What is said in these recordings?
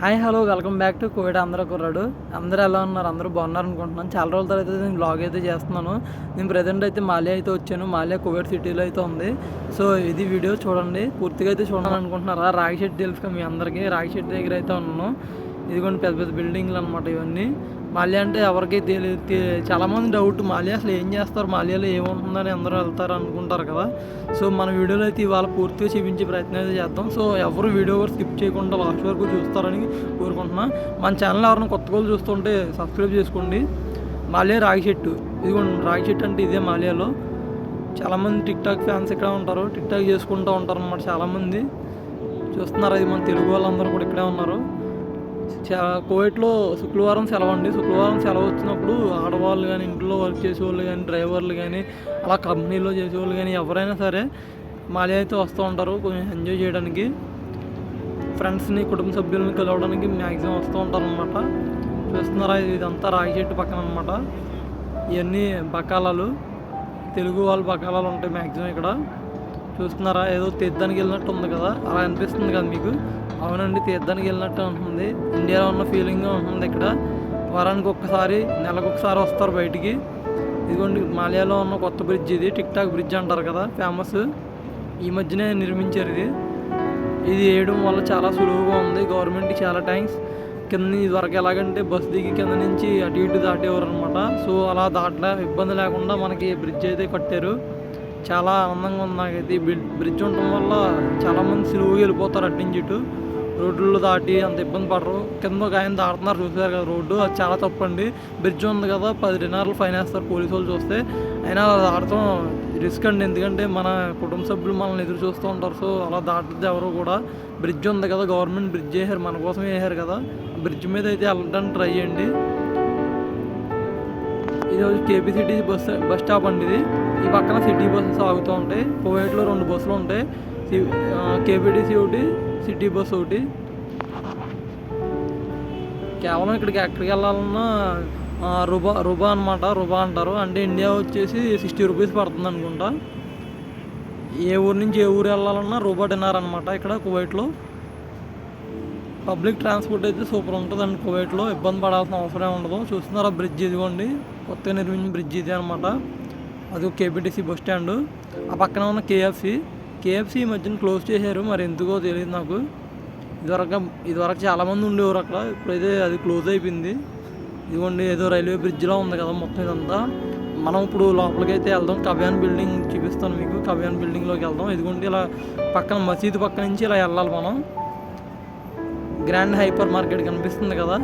Hi hello welcome back to Covid Andhra కుర్రాడు. అందరూ ఎలా ఉన్నారు? అందరూ బాగున్నారు అనుకుంటున్నాను. చాలా రోజుల తర్వాత నేను బ్లాగ్ అయితే చేస్తున్నాను. నేను ప్రజెంట్ అయితే మాలియా అయితే వచ్చాను. మాలియా కువైట్ సిటీలో అయితే ఉంది. సో ఇది వీడియో చూడండి, పూర్తిగా అయితే చూడాలని అనుకుంటున్నారా? రాగి షెడ్ తెలుసు మీ అందరికీ. రాగి షెడ్ దగ్గర అయితే ఉన్నాను. ఇదిగోండి పెద్ద పెద్ద బిల్డింగ్లు అనమాట ఇవన్నీ. మాలియా అంటే ఎవరికి తెలియదు. చాలామంది డౌట్, మాలియా అసలు ఏం చేస్తారు, మాలియాలో ఏముంటుందని అందరూ వెళ్తారు అనుకుంటారు కదా. సో మన వీడియోలో అయితే ఇవాళ పూర్తిగా చూపించే ప్రయత్నం అయితే చేద్దాం. సో ఎవరు వీడియో కూడా స్కిప్ చేయకుండా లాస్ట్ వరకు చూస్తారని కోరుకుంటున్నా. మన ఛానల్ ఎవరైనా కొత్త వాళ్ళు చూస్తుంటే సబ్స్క్రైబ్ చేసుకోండి. మాలియా రాగి చెట్టు, ఇదిగోండి రాగి చెట్టు అంటే ఇదే మాలియాలో. చాలామంది టిక్ టాక్ ఫ్యాన్స్ ఇక్కడ ఉంటారు, టిక్ టాక్ చేసుకుంటూ ఉంటారు అన్నమాట చాలామంది. చూస్తున్నారు, అది మన తెలుగు వాళ్ళందరూ కూడా ఇక్కడే ఉన్నారు. కువైట్లో శుక్రవారం సెలవు అండి. శుక్రవారం సెలవు వచ్చినప్పుడు ఆడవాళ్ళు కానీ, ఇంట్లో వర్క్ చేసేవాళ్ళు కానీ, డ్రైవర్లు కానీ, అలా కంపెనీలో చేసేవాళ్ళు కానీ ఎవరైనా సరే మాలియా అయితే వస్తూ ఉంటారు కొంచెం ఎంజాయ్ చేయడానికి. ఫ్రెండ్స్ని, కుటుంబ సభ్యులని కలవడానికి మ్యాక్సిమం వస్తూ ఉంటారు అనమాట. చూస్తున్నారా, ఇదంతా రాగి చెట్టు పక్కన అనమాట. ఇవన్నీ బకాలాలు, తెలుగు వాళ్ళు బకాలాలు ఉంటాయి మ్యాక్సిమం ఇక్కడ. చూస్తున్నారా, ఏదో తీర్థానికి వెళ్ళినట్టు ఉంది కదా, అలా అనిపిస్తుంది కదా మీకు? అవునండి, తీర్థానికి వెళ్ళినట్టు ఉంటుంది. ఇండియాలో ఉన్న ఫీలింగ్గా ఉంటుంది ఇక్కడ. వారానికి ఒక్కసారి, నెలకు ఒకసారి వస్తారు బయటికి. ఇదిగోండి మాలియాలో ఉన్న కొత్త బ్రిడ్జ్ ఇది, టిక్ టాక్ బ్రిడ్జ్ అంటారు కదా, ఫేమస్. ఈ మధ్యనే నిర్మించారు ఇది. ఇది వేయడం వల్ల చాలా సులువుగా ఉంది. గవర్నమెంట్కి చాలా థ్యాంక్స్. కింద ఇదివరకు ఎలాగంటే బస్సు దిగి కింద నుంచి అటు ఇటు దాటేవారు అనమాట. సో అలా దాటలే, ఇబ్బంది లేకుండా మనకి బ్రిడ్జ్ అయితే కట్టారు. చాలా ఆనందంగా ఉంది నాకైతే. ఈ బ్రిడ్జ్ ఉండటం వల్ల చాలామంది సులువుగా వెళ్ళిపోతారు అటు నుంచి ఇటు. రోడ్లు దాటి అంత ఇబ్బంది పడరు. కింద ఒక ఆయన దాటుతున్నారు, చూసారు కదా రోడ్డు, అది చాలా తప్పండి. బ్రిడ్జ్ ఉంది కదా, 10 డినార్లు ఫైన్ వేస్తారు పోలీసు వాళ్ళు చూస్తే. అయినా అలా దాటడం రిస్క్ అండి, ఎందుకంటే మన కుటుంబ సభ్యులు మనల్ని ఎదురు చూస్తూ ఉంటారు. సో అలా దాటద్దు ఎవరు కూడా. బ్రిడ్జ్ ఉంది కదా, గవర్నమెంట్ బ్రిడ్జ్ వేసారు, మన కోసం వేసారు కదా, బ్రిడ్జ్ మీద అయితే వెళ్ళడానికి ట్రై చేయండి. ఇది కేపీ సిటీ బస్ స్టాప్ అండి ఇది. ఈ పక్కన సిటీ బస్సెస్ ఆగుతూ ఉంటాయి. కువైట్లో 2 బస్సులు ఉంటాయి, కేపీటీసీ ఒకటి, సిటీ బస్ ఒకటి. కేవలం ఎక్కడికి వెళ్ళాలన్నా రుబా అనమాట, రుబా అంటారు. అంటే ఇండియా వచ్చేసి 60 రూపీస్ పడుతుంది అనుకుంటా. ఏ ఊరు నుంచి ఏ ఊరు వెళ్ళాలన్నా రూబా డినార్ అనమాట ఇక్కడ కువైట్లో. పబ్లిక్ ట్రాన్స్పోర్ట్ అయితే సూపర్ ఉంటుంది అండి కువైట్లో, ఇబ్బంది పడాల్సిన అవసరం ఉండదు. చూస్తున్నారా బ్రిడ్జ్, ఇదిగోండి కొత్తగా నిర్మించిన బ్రిడ్జ్ ఇది అనమాట. అది కేపీటీసీ బస్ స్టాండ్. ఆ పక్కన ఉన్న కేఎఫ్సి ఈ మధ్యన క్లోజ్ చేశారు, మరి ఎందుకో తెలియదు నాకు. ఇదివరకు చాలామంది ఉండేవారు అక్కడ, ఇప్పుడైతే అది క్లోజ్ అయిపోయింది. ఇదిగోండి ఏదో రైల్వే బ్రిడ్జ్లో ఉంది కదా మొత్తం ఇదంతా. మనం ఇప్పుడు లోపలికి అయితే వెళ్దాం. కవ్యాన్ బిల్డింగ్ చూపిస్తాను మీకు, కవ్యాన్ బిల్డింగ్లోకి వెళ్దాం. ఇదిగోండి ఇలా పక్కన మసీదు పక్క నుంచి ఇలా వెళ్ళాలి మనం. గ్రాండ్ హైపర్ మార్కెట్ కనిపిస్తుంది కదా,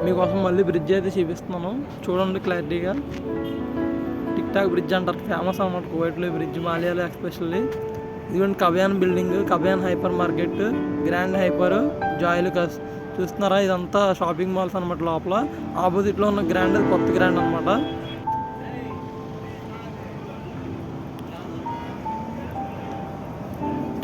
మీకోసం మళ్ళీ బ్రిడ్జ్ అయితే చూపిస్తున్నాను, చూడండి క్లారిటీగా. టిక్ టాక్ బ్రిడ్జ్ అంటారు, ఫేమస్ అన్నమాట కువైట్లో ఈ బ్రిడ్జ్, మాలియాలో ఎస్పెషల్లీ. ఇదిగోండి కవ్యాన్ బిల్డింగ్, కవ్యాన్ హైపర్ మార్కెట్, గ్రాండ్ హైపర్, జాయిలుకస్. చూస్తున్నారా, ఇదంతా షాపింగ్ మాల్స్ అనమాట. లోపల ఆపోజిట్లో ఉన్న గ్రాండ్ కొత్త గ్రాండ్ అనమాట.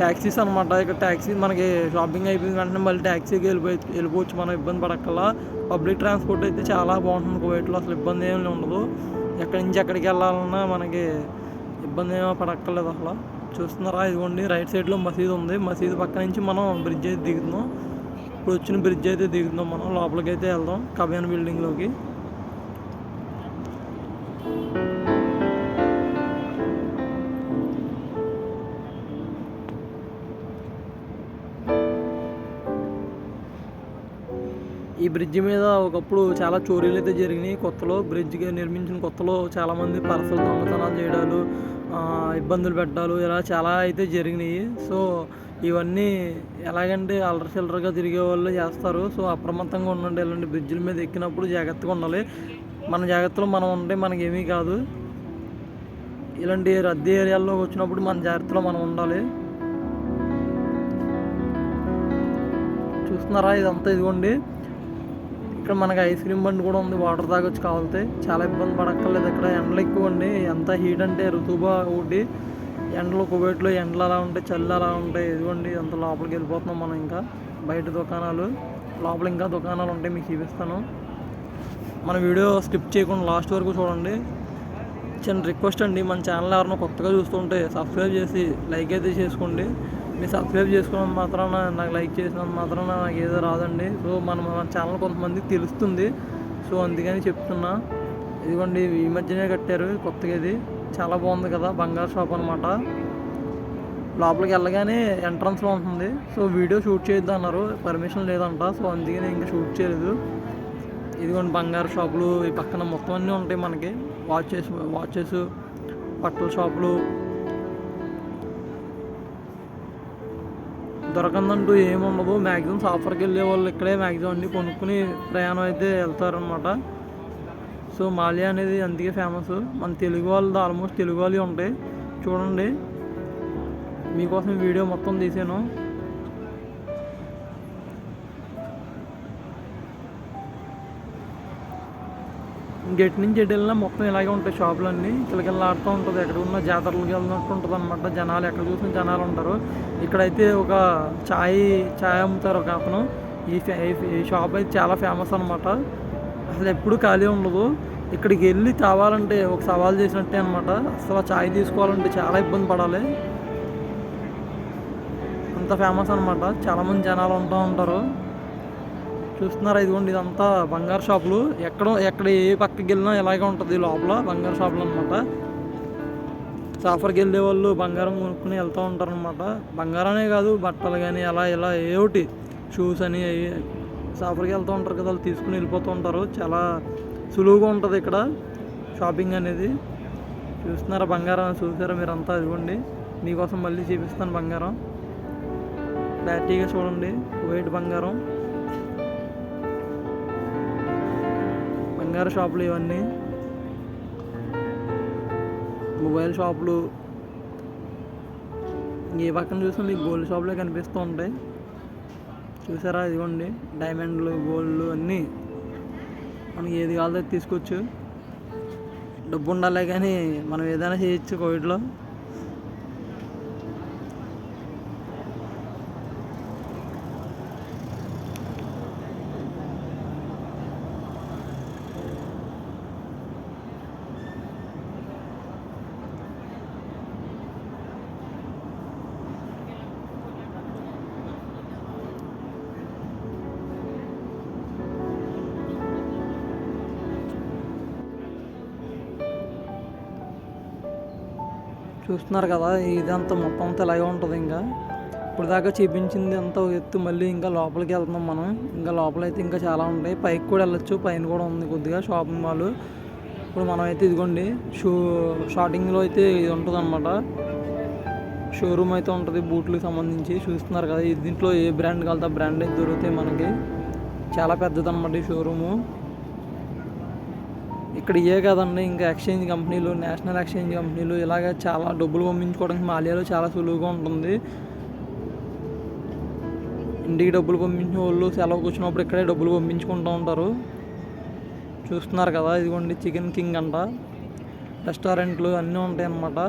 ట్యాక్సీస్ అనమాట. ఇక్కడ ట్యాక్సీ మనకి షాపింగ్ అయిపోయిన వెంటనే మళ్ళీ ట్యాక్సీకి వెళ్ళిపోవచ్చు మనం, ఇబ్బంది పడక్కల్లా. పబ్లిక్ ట్రాన్స్పోర్ట్ అయితే చాలా బాగుంటుంది కువైట్లో, అసలు ఇబ్బంది ఏమీ ఉండదు. ఎక్కడి నుంచి ఎక్కడికి వెళ్ళాలన్నా మనకి ఇబ్బంది ఏమో పడక్కర్లేదు అసలు. చూస్తున్నారా, ఇదిగోండి రైట్ సైడ్లో మసీదు ఉంది. మసీదు పక్క నుంచి మనం బ్రిడ్జ్ అయితే దిగుతున్నాం. ఇప్పుడు వచ్చిన బ్రిడ్జ్ అయితే దిగుతున్నాం మనం, లోపలికి అయితే వెళ్దాం కవ్యాన్ బిల్డింగ్లోకి. ఈ బ్రిడ్జ్ మీద ఒకప్పుడు చాలా చోరీలు అయితే జరిగినాయి. కొత్తలో బ్రిడ్జ్గా నిర్మించిన కొత్తలో చాలామంది పర్సలు దొంగతనాలు చేయడాలు, ఇబ్బందులు పెట్టడాలు, ఇలా చాలా అయితే జరిగినాయి. సో ఇవన్నీ ఎలాగంటే అల్లరి చిల్లరగా తిరిగే వాళ్ళు చేస్తారు. సో అప్రమత్తంగా ఉండండి, ఇలాంటి బ్రిడ్జ్ల మీద ఎక్కినప్పుడు జాగ్రత్తగా ఉండాలి. మన జాగ్రత్తలో మనం ఉంటే మనకేమీ కాదు. ఇలాంటి రద్దీ ఏరియాల్లో వచ్చినప్పుడు మన జాగ్రత్తలో మనం ఉండాలి. చూస్తున్నారా, ఇదంతా ఇదిగోండి ఇక్కడ మనకి ఐస్ క్రీమ్ బండి కూడా ఉంది, వాటర్ తాగొచ్చు కావాలితే. చాలా ఇబ్బంది పడక్కర్లేదు. ఇక్కడ ఎండలు ఎక్కువ అండి, ఎంత హీట్ అంటే ఋతుబా ఒకటి. ఎండలు కువైట్లో ఎండలు అలా ఉంటాయి, చల్లి అలా ఉంటాయి. ఇదిగోండి అంత లోపలికి వెళ్ళిపోతున్నాం మనం. ఇంకా బయట దుకాణాలు, లోపల ఇంకా దుకాణాలు ఉంటాయి, మీకు చూపిస్తాను. మన వీడియో స్కిప్ చేయకుండా లాస్ట్ వరకు చూడండి. చిన్న రిక్వెస్ట్ అండి, మన ఛానల్ ఎవరైనా కొత్తగా చూస్తుంటే సబ్స్క్రైబ్ చేసి లైక్ అయితే చేసుకోండి. మీరు సబ్స్క్రైబ్ చేసుకున్నంత మాత్రాన నాకు లైక్ చేసినంత మాత్రాన నాకు ఏదో రాదండి. సో మన ఛానల్ కొంతమందికి తెలుస్తుంది. సో అందుకని చెప్తున్నా. ఇదిగోండి ఈ మధ్యనే కట్టారు కొత్తగా, ఇది చాలా బాగుంది కదా, బంగారు షాప్ అనమాట. లోపలికి వెళ్ళగానే ఎంట్రన్స్లో ఉంటుంది. సో వీడియో షూట్ చేయొద్దు అన్నారు, పర్మిషన్ లేదంట. సో అందుకని ఇంకా షూట్ చేయలేదు. ఇదిగోండి బంగారు షాపులు ఈ పక్కన మొత్తం అన్నీ ఉంటాయి మనకి. వాచెస్, బట్టల షాపులు, దొరకందంటూ ఏముండదు. మ్యాక్సిమం ఆఫర్కి వెళ్ళే వాళ్ళు ఇక్కడే మ్యాక్సిమం అన్నీ కొనుక్కుని ప్రయాణం అయితే వెళ్తారనమాట. సో మాల్యా అనేది అందుకే ఫేమస్. మన తెలుగు వాళ్ళది ఆల్మోస్ట్ తెలుగు వాళ్ళు ఉంటాయి. చూడండి, మీకోసం వీడియో మొత్తం తీసాను. గేట్ నుంచి ఎటు వెళ్ళినా మొత్తం ఇలాగే ఉంటాయి షాపులన్నీ. కిలకిల్లా ఆడుతూ ఉంటుంది. ఎక్కడ ఉన్న జాతరలకు వెళ్ళినట్టు ఉంటుంది అనమాట. జనాలు ఎక్కడ చూసిన జనాలు ఉంటారు. ఇక్కడైతే ఒక ఛాయ్ అమ్ముతారు ఒక అతను. ఈ షాప్ అయితే చాలా ఫేమస్ అనమాట. అసలు ఎప్పుడు ఖాళీ ఉండదు. ఇక్కడికి వెళ్ళి తావాలంటే ఒక సవాల్ చేసినట్టే అనమాట. అసలు ఛాయ్ తీసుకోవాలంటే చాలా ఇబ్బంది పడాలి, అంత ఫేమస్ అనమాట. చాలామంది జనాలు ఉంటూ ఉంటారు. చూస్తున్నారా, ఇదిగోండి ఇదంతా బంగారు షాపులు. ఎక్కడ ఏ పక్కకి వెళ్ళినా ఇలాగే ఉంటుంది లోపల బంగారు షాపులు అనమాట. సాఫర్కి వెళ్ళే వాళ్ళు బంగారం కొనుక్కుని వెళ్తూ ఉంటారు అనమాట. బంగారమే కాదు, బట్టలు కానీ అలా ఇలా ఏమిటి షూస్ అని సాఫర్కి వెళ్తూ ఉంటారు కదా, వాళ్ళు తీసుకుని వెళ్ళిపోతూ ఉంటారు. చాలా సులువుగా ఉంటుంది ఇక్కడ షాపింగ్ అనేది. చూస్తున్నారా బంగారం, చూసారా మీరంతా. ఇదిగోండి మీకోసం మళ్ళీ చూపిస్తాను బంగారం. క్లారిటీగా చూడండి, వైట్ బంగారం, బంగారు షాపులు ఇవన్నీ. మొబైల్ షాపులు ఏ పక్కన చూసినా మీకు గోల్డ్ షాపులే కనిపిస్తూ ఉంటాయి. చూసారా, ఇదిగోండి డైమండ్లు, గోల్డ్లు అన్నీ మనకి ఏది కావాలో తీసుకోవచ్చు. డబ్బు ఉండాలి కానీ మనం ఏదైనా చేయొచ్చు కోవిడ్లో. చూస్తున్నారు కదా, ఇదంతా మొత్తం అంతా ఇలాగే ఉంటుంది. ఇప్పుడు దాకా చూపించింది అంతా ఎత్తు. మళ్ళీ ఇంకా లోపలికి వెళ్తున్నాం మనం. ఇంకా లోపలైతే ఇంకా చాలా ఉంటాయి. పైకి కూడా వెళ్ళొచ్చు, పైన కూడా ఉంది కొద్దిగా షాపింగ్ మాల్. ఇప్పుడు మనం అయితే ఇదిగోండి స్టార్టింగ్లో అయితే ఇది ఉంటుంది అనమాట. షోరూమ్ అయితే ఉంటుంది బూట్లకు సంబంధించి. చూస్తున్నారు కదా, దీంట్లో ఏ బ్రాండ్ కలితే ఆ బ్రాండ్ అయితే దొరుకుతాయి మనకి. చాలా పెద్దది అనమాట ఈ షోరూము. ఇక్కడ ఇవే కదండి, ఇంకా ఎక్స్చేంజ్ కంపెనీలు, నేషనల్ ఎక్స్చేంజ్ కంపెనీలు, ఇలాగ చాలా డబ్బులు పంపించుకోవడానికి మాల్యాలో చాలా సులువుగా ఉంటుంది. ఇంటికి డబ్బులు పంపించిన వాళ్ళు సెలవుకి వచ్చినప్పుడు ఇక్కడే డబ్బులు పంపించుకుంటూ ఉంటారు. చూస్తున్నారు కదా, ఇదిగోండి చికెన్ కింగ్ అంట. రెస్టారెంట్లు అన్నీ ఉంటాయి అన్నమాట.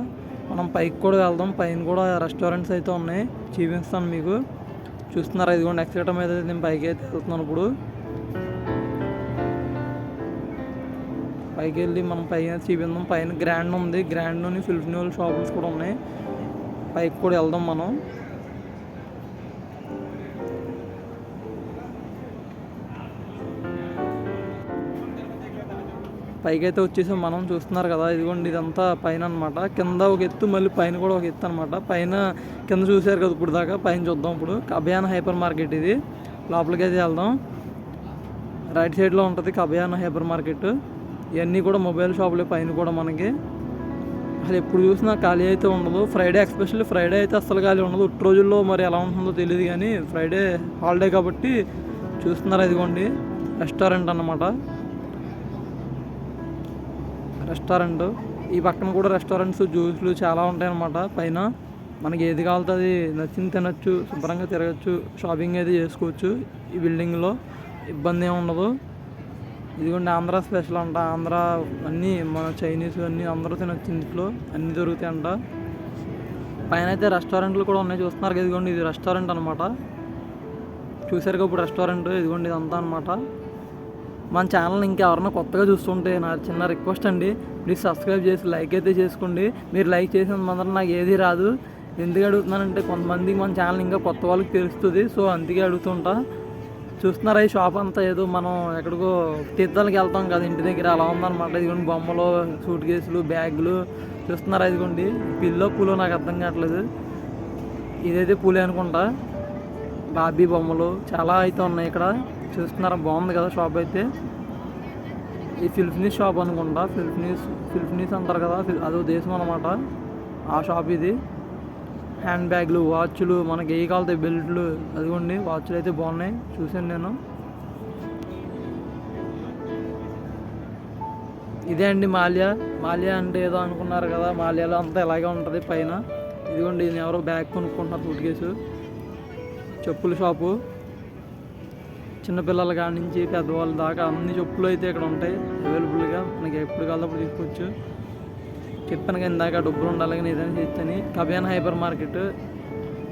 మనం పైకి కూడా వెళ్దాం, పైన కూడా రెస్టారెంట్స్ అయితే ఉన్నాయి, చూపిస్తాను మీకు. చూస్తున్నారా, ఇదిగోండి ఎక్స్లేటర్ మీద నేను పైకి అయితే వెళ్తున్నాను. ఇప్పుడు పైకి వెళ్ళి మనం పైన చూపిద్దాం. పైన గ్రాండ్ ఉంది, గ్రాండ్లోని ఫిలిపినో షాపులు కూడా ఉన్నాయి. పైకి కూడా వెళ్దాం మనం. పైకి అయితే వచ్చేసాం మనం. చూస్తున్నారు కదా, ఇదిగోండి ఇదంతా పైన అనమాట. కింద ఒక ఎత్తు, మళ్ళీ పైన కూడా ఒక ఎత్తు అనమాట. పైన కింద చూసారు కదా ఇప్పుడు దాకా, పైన చూద్దాం ఇప్పుడు. కబయానా హైపర్ మార్కెట్ ఇది. లోపలికి అయితే వెళ్దాం. రైట్ సైడ్లో ఉంటుంది కబయానా హైపర్ మార్కెట్. ఇవన్నీ కూడా మొబైల్ షాపులే పైన కూడా మనకి. అసలు ఎప్పుడు చూసినా ఖాళీ అయితే ఉండదు. ఫ్రైడే ఎస్పెషల్లీ ఫ్రైడే అయితే అస్సలు ఖాళీ ఉండదు. ఒట్టి రోజుల్లో మరి ఎలా ఉంటుందో తెలియదు కానీ ఫ్రైడే హాలిడే కాబట్టి. చూస్తున్నారా, ఇదిగోండి రెస్టారెంట్ అన్నమాట. రెస్టారెంట్ ఈ పక్కన కూడా రెస్టారెంట్స్, జ్యూస్లు చాలా ఉంటాయన్నమాట. పైన మనకి ఏది కావాలో అది నచ్చింది తినచ్చు, శుభ్రంగా తిరగచ్చు, షాపింగ్ అయితే చేసుకోవచ్చు. ఈ బిల్డింగ్లో ఇబ్బంది ఏమి ఉండదు. ఇదిగోండి ఆంధ్ర స్పెషల్ అంట. ఆంధ్ర అన్నీ మన చైనీస్ అన్నీ అందరూ తినొచ్చు, ఇంట్లో అన్నీ దొరుకుతాయి అంట. పైన అయితే రెస్టారెంట్లు కూడా ఉన్నాయి. చూస్తున్నారు కదా, ఇదిగోండి ఇది రెస్టారెంట్ అనమాట. చూసారుగా ఇప్పుడు రెస్టారెంట్. ఇదిగోండి ఇదంతా అనమాట. మన ఛానల్ ఇంకెవరన్నా కొత్తగా చూస్తుంటే నా చిన్న రిక్వెస్ట్ అండి, ప్లీజ్ సబ్స్క్రైబ్ చేసి లైక్ అయితే చేసుకోండి. మీరు లైక్ చేసిన మాత్రం నాకు ఏది రాదు. ఎందుకు అడుగుతున్నానంటే కొంతమందికి మన ఛానల్ ఇంకా కొత్త వాళ్ళకి తెలుస్తుంది. సో అందుకే అడుగుతుంటా. చూస్తున్నారా ఈ షాప్ అంతా ఏదో మనం ఎక్కడికో తీర్థాలకు వెళ్తాం కదా ఇంటి దగ్గర అలా ఉందన్నమాట. ఇదిగోండి బొమ్మలు, సూట్ కేసులు, బ్యాగులు చూస్తున్నారా. ఇదిగోండి పిల్లో పూలో నాకు అర్థం కావట్లేదు. ఇదైతే పూలే అనుకుంటా. బాబీ బొమ్మలు చాలా అయితే ఉన్నాయి ఇక్కడ. చూస్తున్నారా బాగుంది కదా షాప్ అయితే. ఈ ఫిల్ఫినీస్ షాప్ అనుకుంటా. ఫిల్ఫినీస్ అంటారు కదా, అదో దేశం అనమాట ఆ షాప్ ఇది. హ్యాండ్ బ్యాగ్లు, వాచ్లు, మనకి ఏ కాలుతాయి బెల్ట్లు. అదిగోండి వాచ్లు అయితే బాగున్నాయి, చూసాను నేను. ఇదే అండి మాల్యా. మాల్యా అంటే ఏదో అనుకున్నారు కదా, మాల్యాలో అంతా ఇలాగే ఉంటుంది పైన. ఇదిగోండి ఇది ఎవరో బ్యాగ్ కొనుక్కుంటున్నారు, సూట్ కేసు. చెప్పుల షాపు, చిన్నపిల్లల కాడి నుంచి పెద్దవాళ్ళ దాకా అన్ని చెప్పులు అయితే ఇక్కడ ఉంటాయి అవైలబుల్గా. మనకి ఎప్పుడు కావాలప్పుడు తీసుకోవచ్చు. చెప్పాను కదా ఇందాక డబ్బులు ఉండాలి కానీ ఏదైనా చేస్తని. కబయాన్ హైపర్ మార్కెట్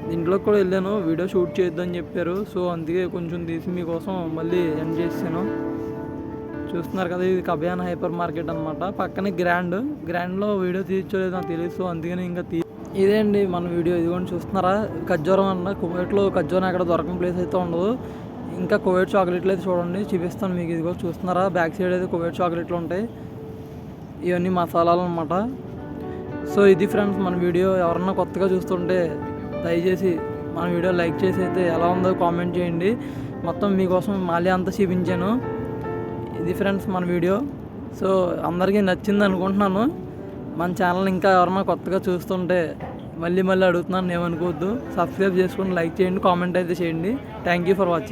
దీంట్లోకి కూడా వెళ్ళాను, వీడియో షూట్ చేయొద్దని చెప్పారు. సో అందుకే కొంచెం తీసి మీకోసం మళ్ళీ ఎండ్ చేసాను. చూస్తున్నారు కదా ఇది కబయాన్ హైపర్ మార్కెట్ అనమాట. పక్కనే గ్రాండ్లో వీడియో తీర్చలేదు నాకు తెలియదు. సో అందుకని ఇంకా ఇదే అండి మన వీడియో. ఇదిగోండి చూస్తున్నారా ఖర్జూరం అన్న. కువైట్లో ఖర్జూరం ఎక్కడ దొరకని ప్లేస్ అయితే ఉండదు. ఇంకా కువైట్ చాక్లెట్లు అయితే చూడండి, చూపిస్తాను మీకు. ఇదిగో చూస్తున్నారా బ్యాక్ సైడ్ అయితే కువైట్ చాక్లెట్లు ఉంటాయి. ఇవన్నీ మసాలాలు అనమాట. సో ఇది ఫ్రెండ్స్ మన వీడియో. ఎవరన్నా కొత్తగా చూస్తుంటే దయచేసి మన వీడియో లైక్ చేసి అయితే ఎలా ఉందో కామెంట్ చేయండి. మొత్తం మీకోసం మాల్యా అంతా చూపించాను. ఇది ఫ్రెండ్స్ మన వీడియో. సో అందరికీ నచ్చింది అనుకుంటున్నాను. మన ఛానల్ ఇంకా ఎవరన్నా కొత్తగా చూస్తుంటే మళ్ళీ అడుగుతున్నాను, ఏమనుకోవద్దు. సబ్స్క్రైబ్ చేసుకొని లైక్ చేయండి, కామెంట్ అయితే చేయండి. Thank you for watching.